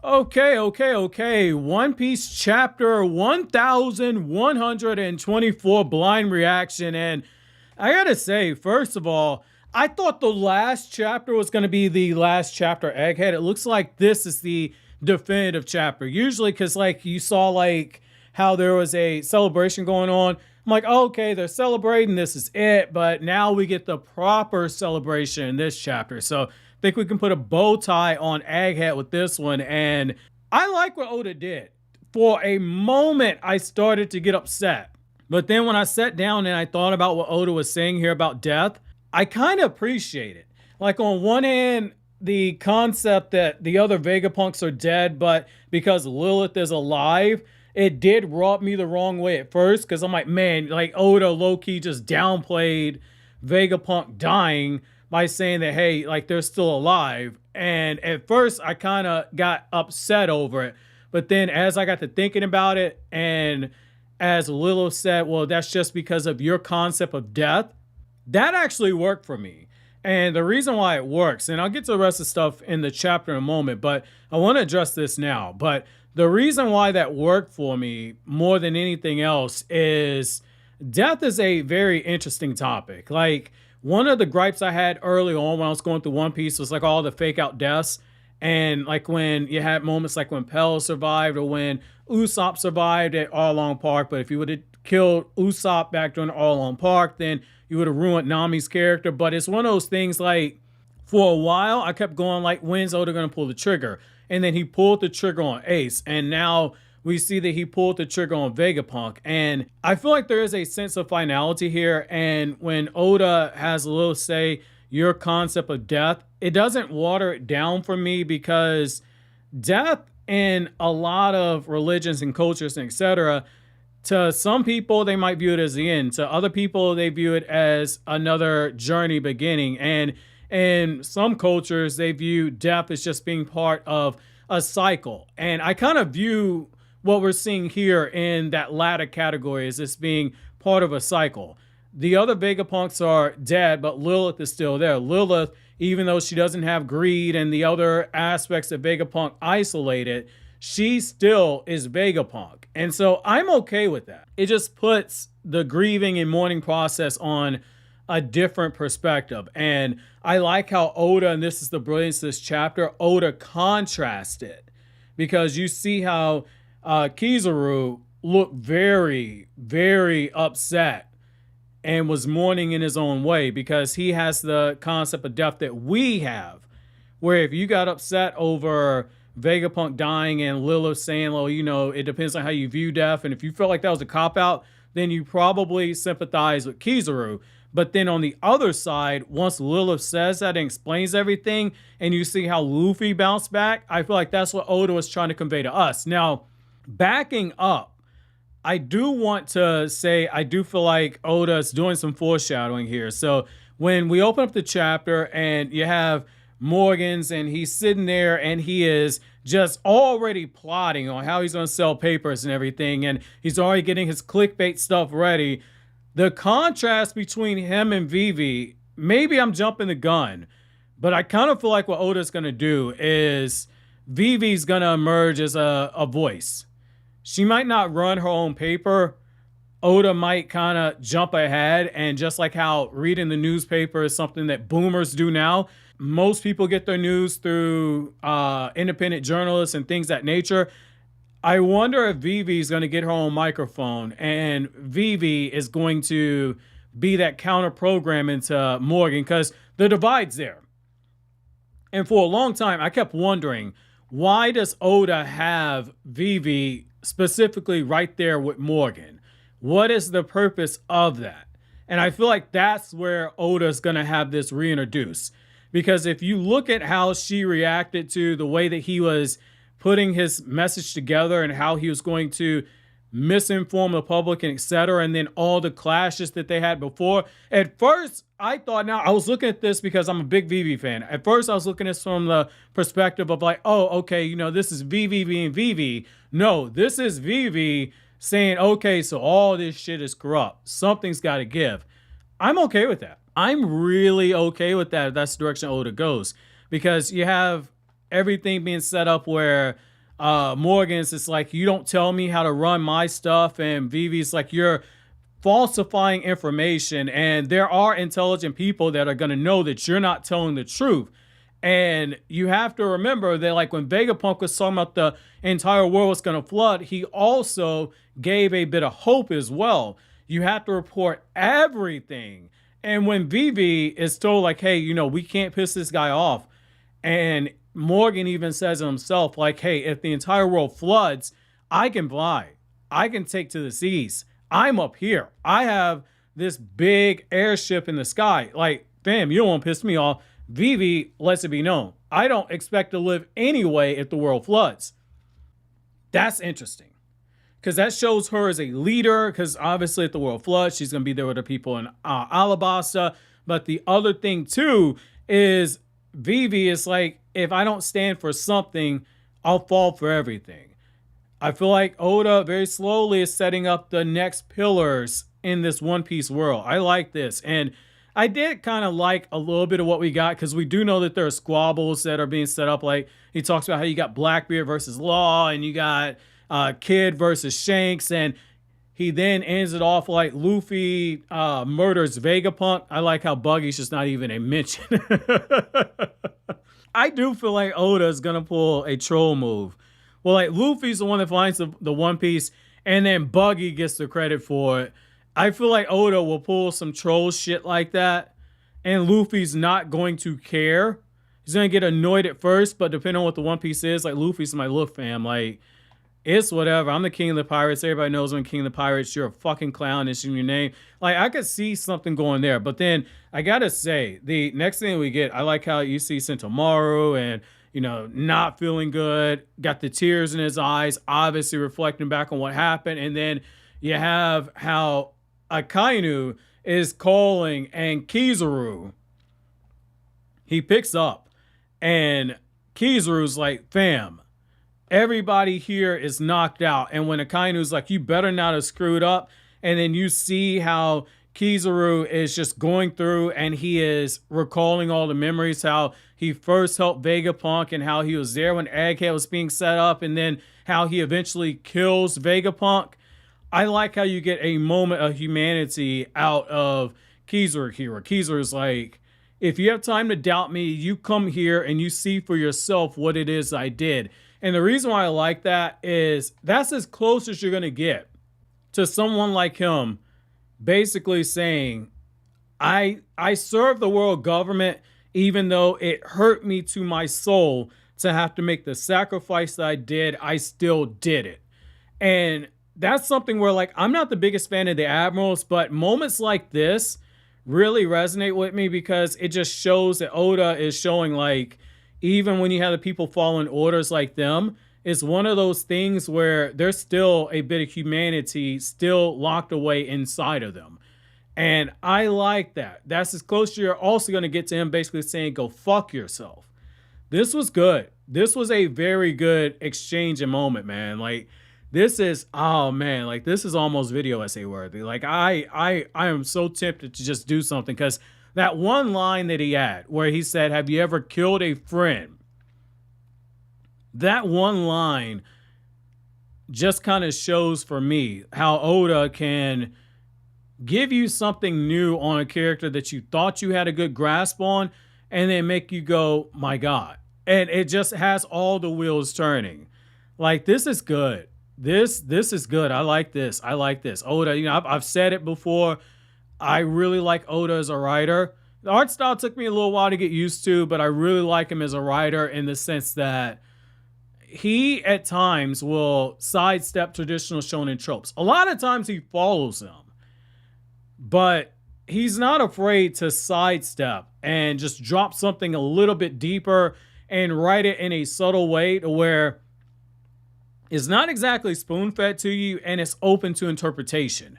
Okay. One Piece chapter 1124 blind reaction. And I gotta say, first of all, I thought the last chapter was gonna be the last chapter Egghead. It looks like this is the definitive chapter. Usually, because like you saw like how there was a celebration going on. I'm like, oh, okay, they're celebrating. This is it. But now we get the proper celebration in this chapter. So I think we can put a bow tie on Egghead with this one. And I like what Oda did. For a moment, I started to get upset. But then when I sat down and I thought about what Oda was saying here about death, I kind of appreciate it. Like on one hand, the concept that the other Vegapunks are dead, but because Lilith is alive, it did rub me the wrong way at first, because I'm like, man, like Oda low-key just downplayed Vegapunk dying by saying that, hey, like they're still alive. And at first I kind of got upset over it. But then as I got to thinking about it, and as Lilith said, well, that's just because of your concept of death, that actually worked for me. And the reason why it works, and I'll get to the rest of the stuff in the chapter in a moment, but I want to address this now. But the reason why that worked for me more than anything else is death is a very interesting topic. Like one of the gripes I had early on when I was going through One Piece was like all the fake out deaths. And like when you had moments like when Pell survived or when Usopp survived at Arlong Park. But if you would have killed Usopp back during Arlong Park, then you would have ruined Nami's character. But it's one of those things like for a while, I kept going like, when's Oda going to pull the trigger? And then he pulled the trigger on Ace. And now we see that he pulled the trigger on Vegapunk. And I feel like there is a sense of finality here. And when Oda has a little say, your concept of death, it doesn't water it down for me, because death in a lot of religions and cultures and etc., to some people, they might view it as the end. To other people, they view it as another journey beginning. And in some cultures, they view death as just being part of a cycle. And I kind of view what we're seeing here in that latter category as this being part of a cycle. The other Vegapunks are dead, but Lilith is still there. Lilith, even though she doesn't have greed and the other aspects that Vegapunk isolated, she still is Vegapunk. And so I'm okay with that. It just puts the grieving and mourning process on a different perspective. And I like how Oda, and this is the brilliance of this chapter, Oda contrasted, because you see how Kizaru looked very, very upset and was mourning in his own way, because he has the concept of death that we have, where if you got upset over Vegapunk dying and Lilith saying, well, you know, it depends on how you view death, and if you felt like that was a cop-out, then you probably sympathize with Kizaru. But then on the other side, once Lilith says that and explains everything, and you see how Luffy bounced back, I feel like that's what Oda was trying to convey to us. Now, backing up, I do want to say I do feel like Oda is doing some foreshadowing here. So when we open up the chapter and you have Morgan's and he's sitting there and he is just already plotting on how he's going to sell papers and everything, and he's already getting his clickbait stuff ready. The contrast between him and Vivi, maybe I'm jumping the gun, but I kind of feel like what Oda's going to do is Vivi's going to emerge as a voice. She might not run her own paper. Oda might kind of jump ahead, and just like how reading the newspaper is something that boomers do now, most people get their news through independent journalists and things of that nature. I wonder if Vivi is going to get her own microphone, and Vivi is going to be that counter program into Morgan, because the divide's there. And for a long time, I kept wondering, why does Oda have Vivi specifically right there with Morgan? What is the purpose of that? And I feel like that's where Oda's going to have this reintroduced. Because if you look at how she reacted to the way that he was putting his message together and how he was going to misinform the public and etc., and then all the clashes that they had before. At first, I thought, now I was looking at this because I'm a big Vivi fan. At first, I was looking at this from the perspective of like, oh, okay, you know, this is Vivi being Vivi. No, this is Vivi saying, okay, so all this shit is corrupt. Something's got to give. I'm okay with that. I'm really okay with that if that's the direction Oda goes, because you have everything being set up where Morgan's it's like, you don't tell me how to run my stuff, and Vivi's like, you're falsifying information, and there are intelligent people that are going to know that you're not telling the truth. And you have to remember that, like, when Vegapunk was talking about the entire world was going to flood, he also gave a bit of hope as well. You have to report everything. And when Vivi is told, like, hey, you know, we can't piss this guy off, and Morgan even says it himself, like, hey, if the entire world floods, I can fly. I can take to the seas. I'm up here. I have this big airship in the sky. Like, fam, you don't want to piss me off. Vivi lets it be known, I don't expect to live anyway if the world floods. That's interesting, because that shows her as a leader, because obviously if the world floods, she's going to be there with the people in Alabasta. But the other thing, too, is Vivi is like, if I don't stand for something, I'll fall for everything. I feel like Oda very slowly is setting up the next pillars in this One Piece world. I like this. And I did kind of like a little bit of what we got, because we do know that there are squabbles that are being set up. Like, he talks about how you got Blackbeard versus Law, and you got Kid versus Shanks, and he then ends it off like Luffy murders Vegapunk. I like how Buggy's just not even a mention. I do feel like Oda is going to pull a troll move. Well, like, Luffy's the one that finds the One Piece, and then Buggy gets the credit for it. I feel like Oda will pull some troll shit like that, and Luffy's not going to care. He's going to get annoyed at first, but depending on what the One Piece is, like, Luffy's my look, fam. Like, it's whatever. I'm the king of the pirates. Everybody knows I'm king of the pirates. You're a fucking clown. It's in your name. Like, I could see something going there. But then, I gotta say, the next thing we get, I like how you see Sentomaru and, you know, not feeling good. Got the tears in his eyes, obviously reflecting back on what happened. And then you have how Akainu is calling, and Kizaru, he picks up, and Kizaru's like, fam, everybody here is knocked out. And when Akainu's like, you better not have screwed up, and then you see how Kizaru is just going through and he is recalling all the memories, how he first helped Vegapunk and how he was there when Egghead was being set up, and then how he eventually kills Vegapunk. I like how you get a moment of humanity out of Kizaru here. Kizaru's like, if you have time to doubt me, you come here and you see for yourself what it is I did. And the reason why I like that is that's as close as you're going to get to someone like him basically saying, I serve the world government even though it hurt me to my soul to have to make the sacrifice that I did. I still did it. And that's something where, like, I'm not the biggest fan of the admirals, but moments like this really resonate with me, because it just shows that Oda is showing, like, even when you have the people following orders like them, it's one of those things where there's still a bit of humanity still locked away inside of them. And I like that. That's as close as you're also going to get to him basically saying, go fuck yourself. This was good. This was a very good exchange and moment, man. Like, this is, oh man, like, this is almost video essay worthy. Like, I am so tempted to just do something, because that one line that he had where he said, have you ever killed a friend? That one line just kind of shows for me how Oda can give you something new on a character that you thought you had a good grasp on, and then make you go, my God. And it just has all the wheels turning. Like, this is good. This is good. I like this. I like this. Oda, you know, I've said it before. I really like Oda as a writer. The art style took me a little while to get used to, but I really like him as a writer in the sense that he, at times, will sidestep traditional shonen tropes. A lot of times he follows them, but he's not afraid to sidestep and just drop something a little bit deeper and write it in a subtle way to where it's not exactly spoon-fed to you and it's open to interpretation.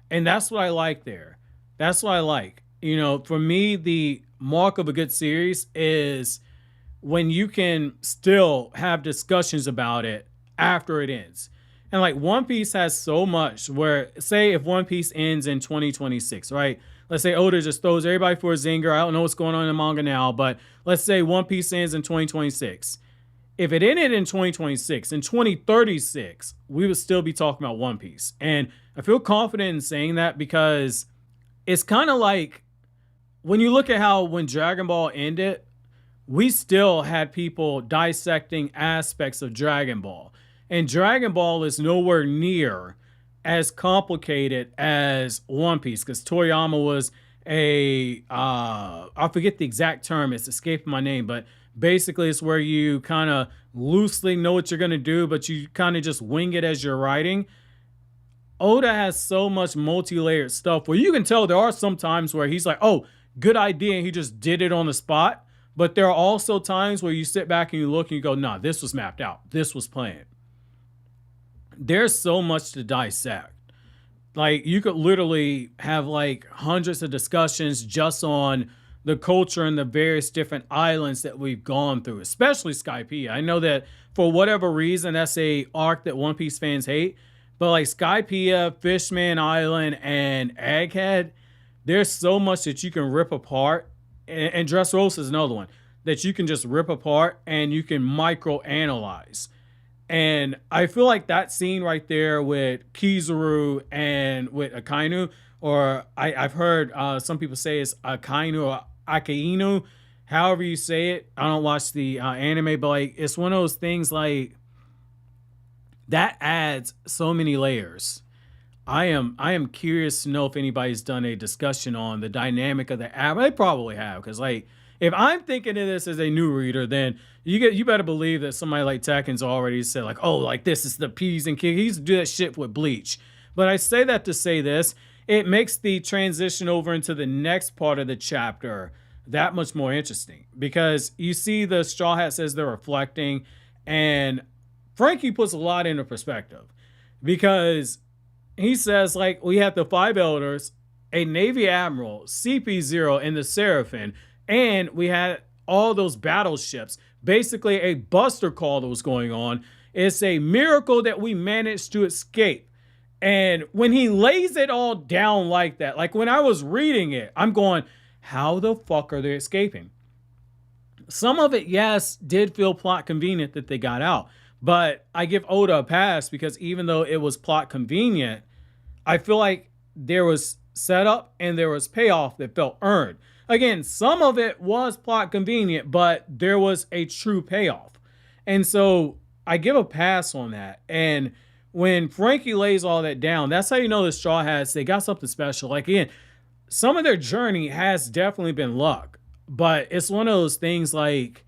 And that's what I like there. That's what I like. You know, for me, the mark of a good series is when you can still have discussions about it after it ends. And like One Piece has so much where, say if One Piece ends in 2026, right? Let's say Oda just throws everybody for a zinger. I don't know what's going on in the manga now, but let's say One Piece ends in 2026. if it ended in 2026, in 2036, we would still be talking about One Piece. And I feel confident in saying that because it's kind of like when you look at how when Dragon Ball ended, we still had people dissecting aspects of Dragon Ball. And Dragon Ball is nowhere near as complicated as One Piece because Toriyama was I forget the exact term, it's escaping my name, but basically it's where you kind of loosely know what you're going to do, but you kind of just wing it as you're writing. Oda has so much multi-layered stuff where you can tell there are some times where he's like, oh, good idea, and he just did it on the spot. But there are also times where you sit back and you look and you go, nah, this was mapped out. This was planned. There's so much to dissect. Like, you could literally have like hundreds of discussions just on the culture and the various different islands that we've gone through, especially Skypiea. I know that for whatever reason, that's a arc that One Piece fans hate. But like Skypiea, Fishman Island, and Egghead, there's so much that you can rip apart. And Dressrosa is another one that you can just rip apart and you can micro analyze. And I feel like that scene right there with Kizaru and with Akainu, or I've heard some people say it's Akainu or Akainu, however you say it. I don't watch the anime, but like it's one of those things like that adds so many layers. I am curious to know if anybody's done a discussion on the dynamic of the app. They probably have, because like if I'm thinking of this as a new reader, then you better believe that somebody like Tekken's already said like, oh, like this is the P's and King. He used to do that shit with Bleach. But I say that to say this, it makes the transition over into the next part of the chapter that much more interesting, because you see the Straw Hat says they're reflecting, and Frankie puts a lot into perspective, because he says, like, we have the 5 elders, a Navy Admiral, CP0, and the Seraphim, and we had all those battleships. Basically, a buster call that was going on. It's a miracle that we managed to escape. And when he lays it all down like that, like when I was reading it, I'm going, how the fuck are they escaping? Some of it, yes, did feel plot convenient that they got out. But I give Oda a pass because even though it was plot convenient, I feel like there was setup and there was payoff that felt earned. Again, some of it was plot convenient, but there was a true payoff. And so I give a pass on that. And when Frankie lays all that down, that's how you know the Straw Hats, they got something special. Like, again, some of their journey has definitely been luck. But it's one of those things like,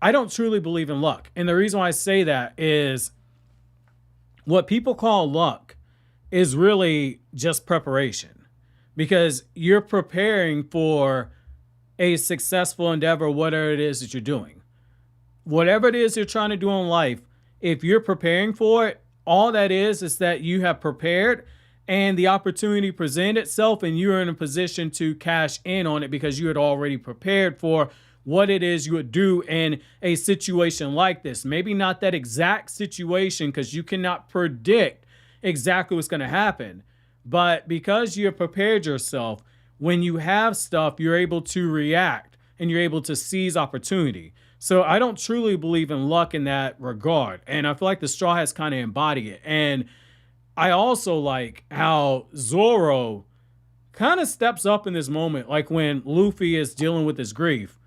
I don't truly believe in luck. And the reason why I say that is what people call luck is really just preparation, because you're preparing for a successful endeavor, whatever it is that you're doing. Whatever it is you're trying to do in life, if you're preparing for it, all that is that you have prepared and the opportunity presented itself and you're in a position to cash in on it because you had already prepared for what it is you would do in a situation like this. Maybe not that exact situation because you cannot predict exactly what's going to happen. But because you have prepared yourself, when you have stuff, you're able to react and you're able to seize opportunity. So I don't truly believe in luck in that regard. And I feel like the Straw Hats kind of embody it. And I also like how Zoro kind of steps up in this moment. Like when Luffy is dealing with his grief,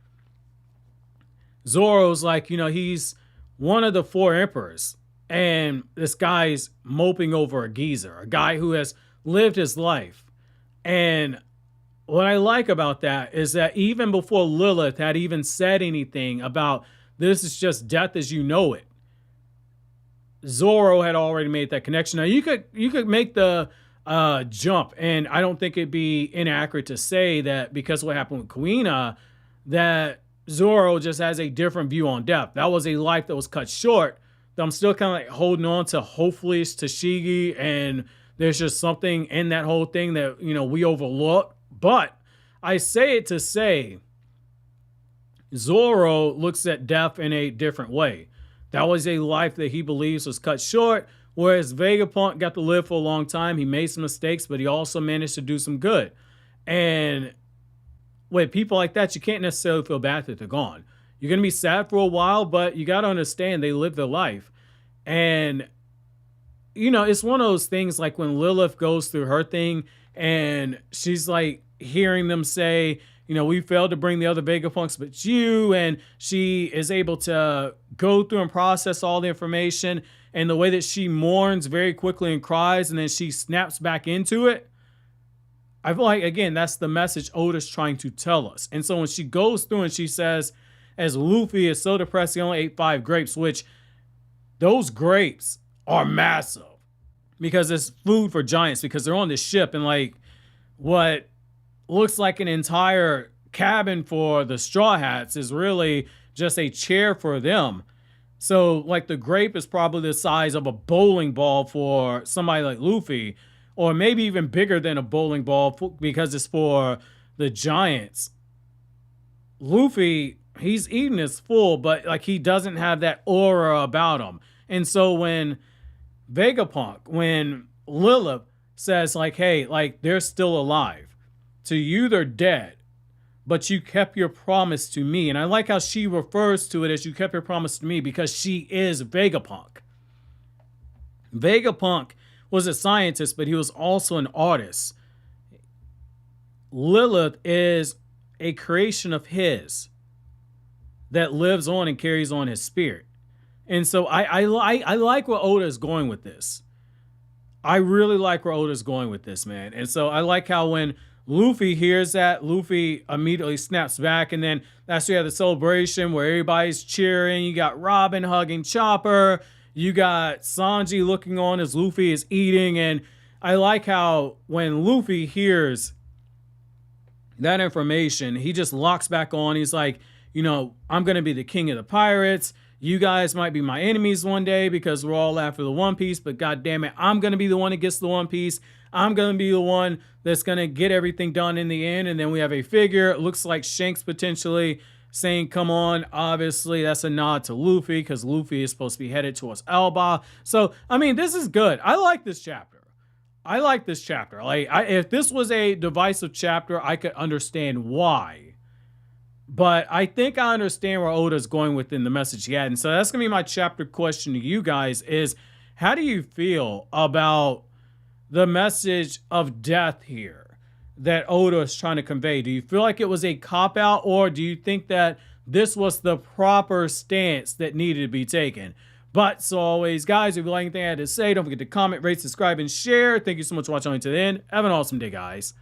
Zoro's like, he's one of the 4 emperors. And this guy's moping over a geezer, a guy who has lived his life. And what I like about that is that even before Lilith had even said anything about this is just death as you know it, Zoro had already made that connection. Now you could make the jump, and I don't think it'd be inaccurate to say that because of what happened with Kuina, that Zoro just has a different view on death. That was a life that was cut short. That I'm still kind of like holding on to. Hopefully it's Tashigi, and there's just something in that whole thing that we overlook. But I say it to say Zoro looks at death in a different way. That was a life that he believes was cut short, whereas Vegapunk got to live for a long time. He made some mistakes, but he also managed to do some good. And with people like that, you can't necessarily feel bad that they're gone. You're going to be sad for a while, but you got to understand they live their life. And, you know, it's one of those things like when Lilith goes through her thing and she's like hearing them say, you know, we failed to bring the other Vegapunks but you, and she is able to go through and process all the information, and the way that she mourns very quickly and cries and then she snaps back into it. I feel like, again, that's the message Oda's trying to tell us. And so when she goes through and she says, as Luffy is so depressed, he only ate 5 grapes, which those grapes are massive because it's food for giants, because they're on this ship, and like what looks like an entire cabin for the Straw Hats is really just a chair for them. So like the grape is probably the size of a bowling ball for somebody like Luffy, or maybe even bigger than a bowling ball because it's for the giants. Luffy, he's eating his full, but like he doesn't have that aura about him. And so when Lilith says like, hey, like they're still alive. To you, they're dead, but you kept your promise to me. And I like how she refers to it as you kept your promise to me, because she is Vegapunk. Vegapunk was a scientist, but he was also an artist. Lilith is a creation of his that lives on and carries on his spirit. And so I like where Oda is going with this. I really like where Oda's going with this, man. And so I like how when Luffy hears that, Luffy immediately snaps back, and then that's where you have the celebration where everybody's cheering. You got Robin hugging Chopper. You got Sanji looking on as Luffy is eating. And I like how when Luffy hears that information, he just locks back on. He's like, you know, I'm going to be the king of the pirates. You guys might be my enemies one day because we're all after the One Piece, but God damn it, I'm going to be the one that gets the One Piece. I'm going to be the one that's going to get everything done in the end. And then we have a figure. It looks like Shanks potentially saying, come on. Obviously, that's a nod to Luffy because Luffy is supposed to be headed towards Elbaph. So, I mean, this is good. I like this chapter. Like, if this was a divisive chapter, I could understand why. But I think I understand where Oda's going within the message he had. And so that's going to be my chapter question to you guys is, how do you feel about the message of death here that Oda is trying to convey? Do you feel like it was a cop-out, or do you think that this was the proper stance that needed to be taken? But so always, guys, if you like anything I had to say, don't forget to comment, rate, subscribe, and share. Thank you so much for watching to the end. Have an awesome day, guys.